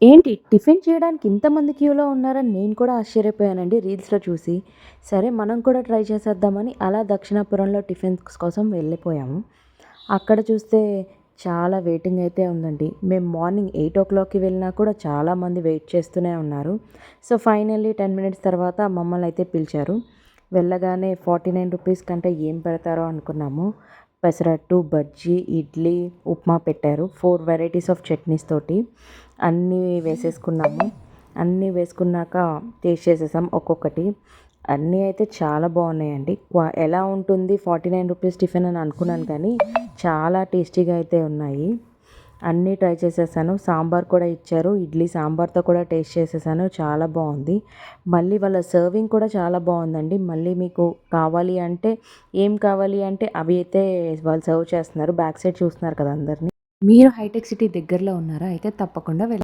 ఏంటి టిఫిన్ చేయడానికి ఇంతమంది క్యూలో ఉన్నారని నేను కూడా ఆశ్చర్యపోయానండి రీల్స్‌లో చూసి. సరే మనం కూడా ట్రై చేసేద్దామని అలా దక్షిణాపురంలో టిఫిన్స్ కోసం వెళ్ళిపోయాము. అక్కడ చూస్తే చాలా వెయిటింగ్ అయితే ఉందండి. మేము మార్నింగ్ 8:00కి వెళ్ళినా కూడా చాలామంది వెయిట్ చేస్తూనే ఉన్నారు. సో, ఫైనల్లీ 10 మినిట్స్ తర్వాత మమ్మల్నయితే పిలిచారు. వెళ్ళగానే రూ. 49 కంటే ఏం పెడతారో అనుకున్నాము. పెసరట్టు, బజ్జీ, ఇడ్లీ, ఉప్మా పెట్టారు. 4 వెరైటీస్ ఆఫ్ చట్నీస్ తోటి. అన్నీ వేసేసుకున్నాము. అన్నీ వేసుకున్నాక టేస్ట్ చేసేసాం ఒక్కొక్కటి. అన్నీ అయితే చాలా బాగున్నాయండి. ఎలా ఉంటుంది రూ. 49 టిఫిన్ అని అనుకున్నాను కానీ చాలా టేస్టీగా అయితే ఉన్నాయి. అన్నీ ట్రై చేసేసాను. సాంబార్ కూడా ఇచ్చారు. ఇడ్లీ సాంబార్తో కూడా టేస్ట్ చేసేసాను. చాలా బాగుంది. మళ్ళీ వాళ్ళ సర్వింగ్ కూడా చాలా బాగుందండి. మళ్ళీ మీకు కావాలి అంటే ఏం కావాలి అంటే అవి అయితే వాళ్ళు సర్వ్ చేస్తున్నారు. బ్యాక్ సైడ్ చూస్తున్నారు కదా అందరిని. మీరు హైటెక్ సిటీ దగ్గరలో ఉన్నారా? అయితే తప్పకుండా